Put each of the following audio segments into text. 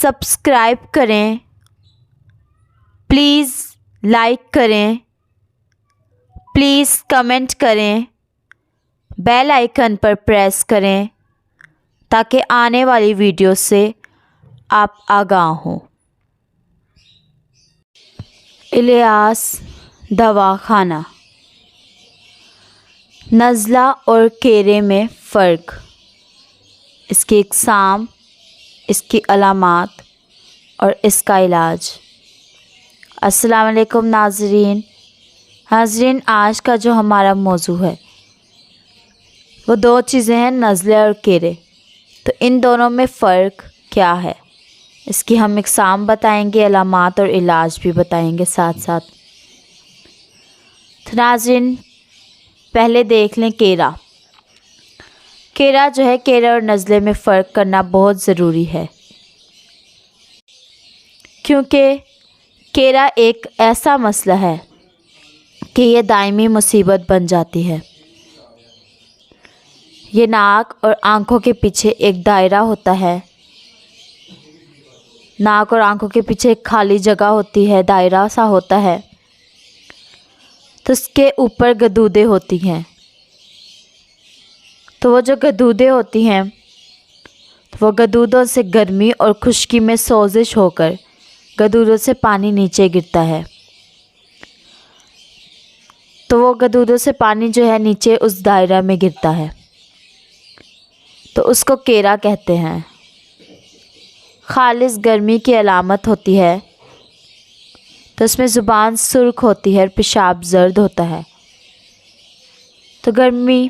Subscribe کریں، please like کریں، please comment کریں، بیل آئیکن پر پریس کریں تاکہ آنے والی ویڈیو سے آپ آگاہ ہوں۔ الیاس دواخانہ۔ نزلہ اور کیرے میں فرق، اس کی اقسام، اس کی علامات اور اس کا علاج۔ السلام علیکم ناظرین۔ آج کا جو ہمارا موضوع ہے وہ دو چیزیں ہیں، نزلے اور کیرے۔ تو ان دونوں میں فرق کیا ہے، اس کی ہم اقسام بتائیں گے، علامات اور علاج بھی بتائیں گے ساتھ ساتھ۔ تو ناظرین پہلے دیکھ لیں کیرا۔ کیرا جو ہے، کیرے اور نزلے میں فرق کرنا بہت ضروری ہے، کیونکہ کیرا ایک ایسا مسئلہ ہے کہ یہ دائمی مصیبت بن جاتی ہے۔ یہ ناک اور آنکھوں کے پیچھے ایک دائرہ ہوتا ہے، ناک اور آنکھوں کے پیچھے ایک خالی جگہ ہوتی ہے، دائرہ سا ہوتا ہے، تو اس کے اوپر گدودیں ہوتی ہیں۔ تو وہ جو گدودیں ہوتی ہیں، وہ گدودوں سے گرمی اور خشکی میں سوزش ہو کر گدودوں سے پانی نیچے گرتا ہے۔ تو وہ گدودوں سے پانی جو ہے نیچے اس دائرہ میں گرتا ہے، تو اس کو کیرا کہتے ہیں۔ خالص گرمی کی علامت ہوتی ہے، تو اس میں زبان سرخ ہوتی ہے اور پیشاب زرد ہوتا ہے۔ تو گرمی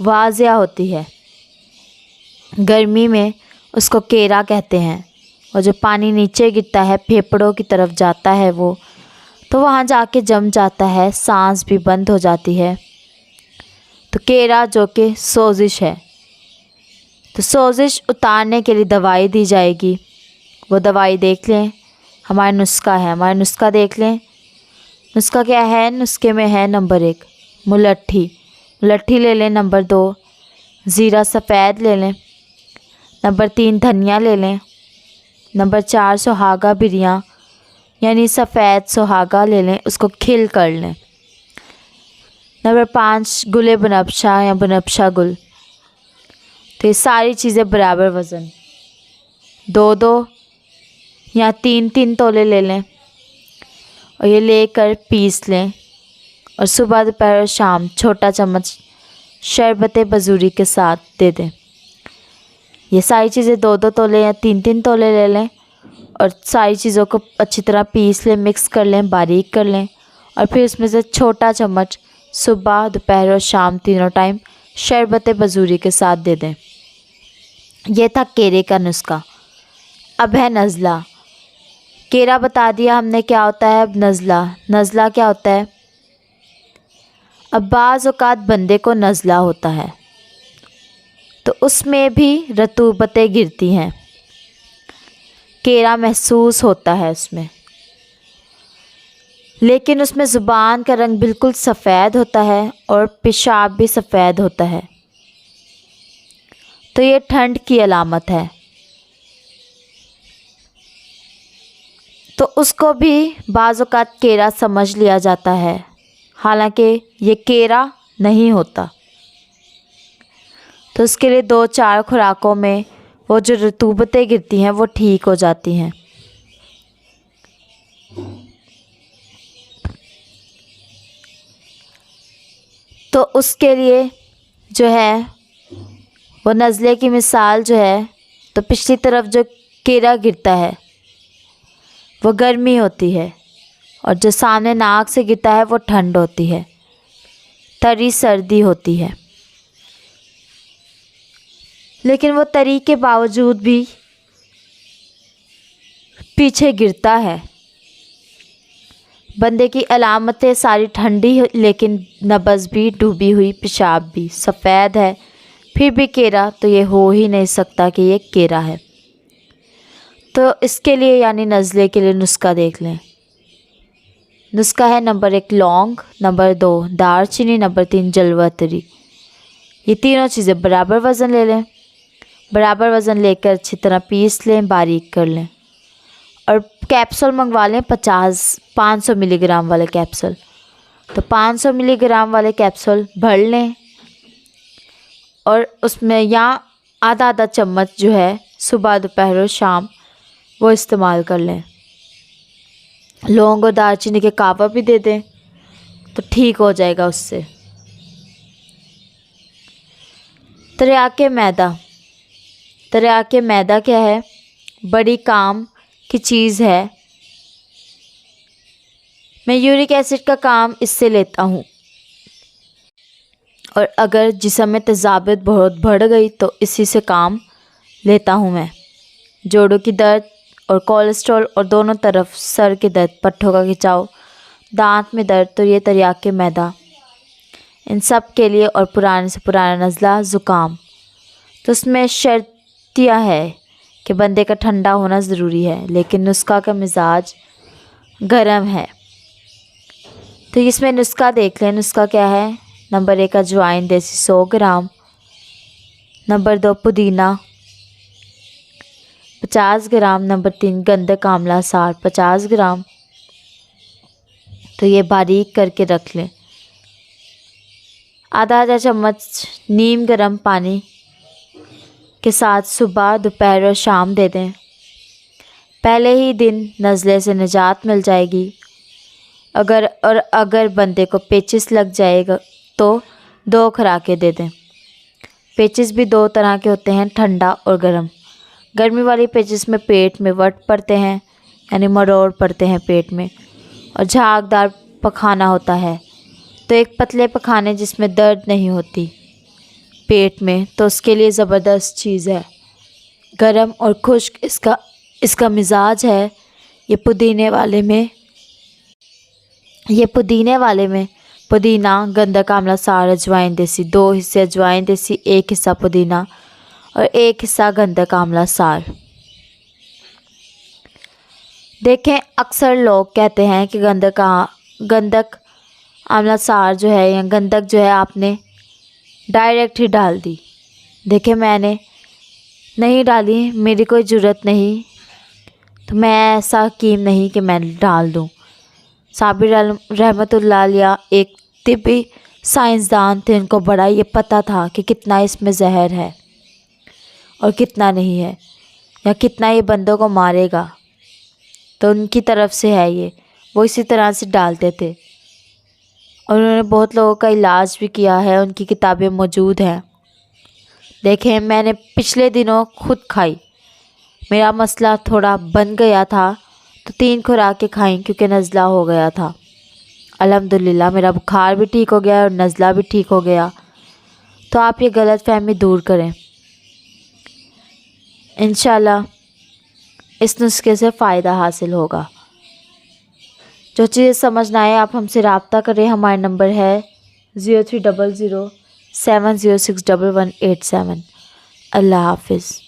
واضح ہوتی ہے، گرمی میں اس کو کیرا کہتے ہیں۔ اور جو پانی نیچے گرتا ہے، پھیپھڑوں کی طرف جاتا ہے وہ، تو وہاں جا کے جم جاتا ہے، سانس بھی بند ہو جاتی ہے۔ تو کیرا جو کہ سوزش ہے، تو سوزش اتارنے کے لیے دوائی دی جائے گی۔ وہ دوائی دیکھ لیں، ہمارا نسخہ ہے، ہمارا نسخہ دیکھ لیں۔ نسخہ کیا ہے؟ نسخے میں ہے نمبر 1 ملٹھی، ملٹھی لے لیں۔ نمبر 2 زیرہ سفید لے لیں۔ نمبر 3 دھنیا لے لیں۔ نمبر 4 سہاگا بریاں یعنی سفید سہاگا لے لیں، اس کو کھل کر لیں۔ نمبر 5 گل بنفشہ یا بنفشہ گل۔ تو یہ ساری چیزیں برابر وزن 2 یا 3 تولے لے لیں، اور یہ لے کر پیس لیں، اور صبح دوپہر اور شام چھوٹا چمچ شربت بزوری کے ساتھ دے دیں۔ یہ ساری چیزیں 2 تولے یا 3 تولے لے لیں، اور ساری چیزوں کو اچھی طرح پیس لیں، مکس کر لیں، باریک کر لیں، اور پھر اس میں سے چھوٹا چمچ صبح دوپہر اور شام تینوں ٹائم شربت بزوری کے ساتھ دے دیں۔ یہ تھا کیرے کا نسخہ۔ اب ہے نزلہ۔ کیرا بتا دیا ہم نے کیا ہوتا ہے، اب نزلہ۔ نزلہ کیا ہوتا ہے؟ اب بعض اوقات بندے کو نزلہ ہوتا ہے تو اس میں بھی رطوبتیں گرتی ہیں، کیرا محسوس ہوتا ہے اس میں، لیکن اس میں زبان کا رنگ بالکل سفید ہوتا ہے اور پیشاب بھی سفید ہوتا ہے۔ تو یہ ٹھنڈ کی علامت ہے۔ تو اس کو بھی بعض اوقات کیرا سمجھ لیا جاتا ہے، حالانکہ یہ کیرا نہیں ہوتا۔ تو اس کے لیے 2-4 خوراکوں میں وہ جو رطوبتیں گرتی ہیں وہ ٹھیک ہو جاتی ہیں۔ تو اس کے لیے جو ہے وہ نزلے کی مثال جو ہے، تو پچھلی طرف جو کیرا گرتا ہے وہ گرمی ہوتی ہے، اور جو سامنے ناک سے گرتا ہے وہ ٹھنڈ ہوتی ہے، تری سردی ہوتی ہے۔ لیکن وہ تری کے باوجود بھی پیچھے گرتا ہے۔ بندے کی علامتیں ساری ٹھنڈی، لیکن نبض بھی ڈوبی ہوئی، پیشاب بھی سفید ہے، پھر بھی کیرا تو یہ ہو ہی نہیں سکتا کہ یہ کیرا ہے۔ تو اس کے لیے یعنی نزلے کے لیے نسخہ دیکھ لیں۔ نسخہ ہے نمبر 1 لونگ، نمبر 2 دار چینی، نمبر 3 جلوہ تری۔ یہ تینوں چیزیں برابر وزن لے لیں، برابر وزن لے کر اچھی طرح پیس لیں، باریک کر لیں. اور کیپسول منگوا لیں 500 ملی گرام والے کیپسول. تو 500 ملی گرام والے کیپسول بھر لیں اور اس میں یا آدھا چمچ جو ہے صبح دوپہر اور شام وہ استعمال کر لیں. لونگ اور دار چینی کے کعوہ بھی دے دیں تو ٹھیک ہو جائے گا اس سے. تریاکِ میدا. تریاکِ میدا کیا ہے؟ بڑی کام کی چیز ہے. میں یورک ایسڈ کا کام اس سے لیتا ہوں، اور اگر جسم میں تیزابیت بہت بڑھ گئی تو اسی سے کام لیتا ہوں میں. جوڑوں کی درد اور کولیسٹرول اور دونوں طرف سر کے درد، پٹھوں کا کھچاؤ، دانت میں درد، تو یہ تریاکِ میدا ان سب کے لیے. اور پرانے سے پرانا نزلہ، زکام، تو اس میں شرط یہ ہے کہ بندے کا ٹھنڈا ہونا ضروری ہے، لیکن نسخہ کا مزاج گرم ہے. تو اس میں نسخہ دیکھ لیں. نسخہ کیا ہے؟ نمبر 1 اجوائن دیسی 100 گرام. Number 2 پودینہ 50 gram. نمبر 3 گندھک آملہ 50 گرام. تو یہ باریک کر کے رکھ لیں. آدھا چمچ نیم گرم پانی کے ساتھ صبح دوپہر اور شام دے دیں. پہلے ہی دن نزلے سے نجات مل جائے گی. اگر بندے کو پیچس لگ جائے گا تو 2 خوراکیں دے دیں. پیچس بھی 2 طرح کے ہوتے ہیں، ٹھنڈا اور گرم. گرمی والی پیچس میں پیٹ میں وٹ پڑتے ہیں، یعنی مروڑ پڑتے ہیں پیٹ میں، اور جھاگدار پخانہ ہوتا ہے. تو ایک پتلے پخانے جس میں درد نہیں ہوتی پیٹ میں، تو اس کے لیے زبردست چیز ہے. گرم اور خشک اس کا مزاج ہے. یہ پودینے والے میں پودینہ، گندھک آملہ سار، اجوائن دیسی 2 حصے اجوائن دیسی، 1 حصہ پودینہ اور 1 حصہ گندھک آملہ سار. دیکھیں اکثر لوگ کہتے ہیں کہ گندھک آملہ سار جو ہے یا گندھک جو ہے آپ نے ڈائریکٹ ہی ڈال دی. دیکھیں میں نے نہیں ڈالی، میری کوئی جرت نہیں، تو میں ایسا حکیم نہیں کہ میں ڈال دوں. صابر رحمۃ اللہ علیہ ایک طبی سائنسدان تھے. ان کو بڑا یہ پتہ تھا کہ کتنا اس میں زہر ہے اور کتنا نہیں ہے، یا کتنا یہ بندوں کو مارے گا. تو ان کی طرف سے ہے یہ، وہ اسی طرح سے ڈالتے تھے، اور انہوں نے بہت لوگوں کا علاج بھی کیا ہے. ان کی کتابیں موجود ہیں. دیکھیں میں نے پچھلے دنوں خود کھائی، میرا مسئلہ تھوڑا بن گیا تھا تو 3 خوراکیں کھائیں کیونکہ نزلہ ہو گیا تھا. الحمدللہ میرا بخار بھی ٹھیک ہو گیا اور نزلہ بھی ٹھیک ہو گیا. تو آپ یہ غلط فہمی دور کریں. انشاءاللہ اس نسخے سے فائدہ حاصل ہوگا. جو چیز سمجھ نہ آئے آپ ہم سے رابطہ کریں. ہمارا نمبر ہے 0300706187. اللہ حافظ.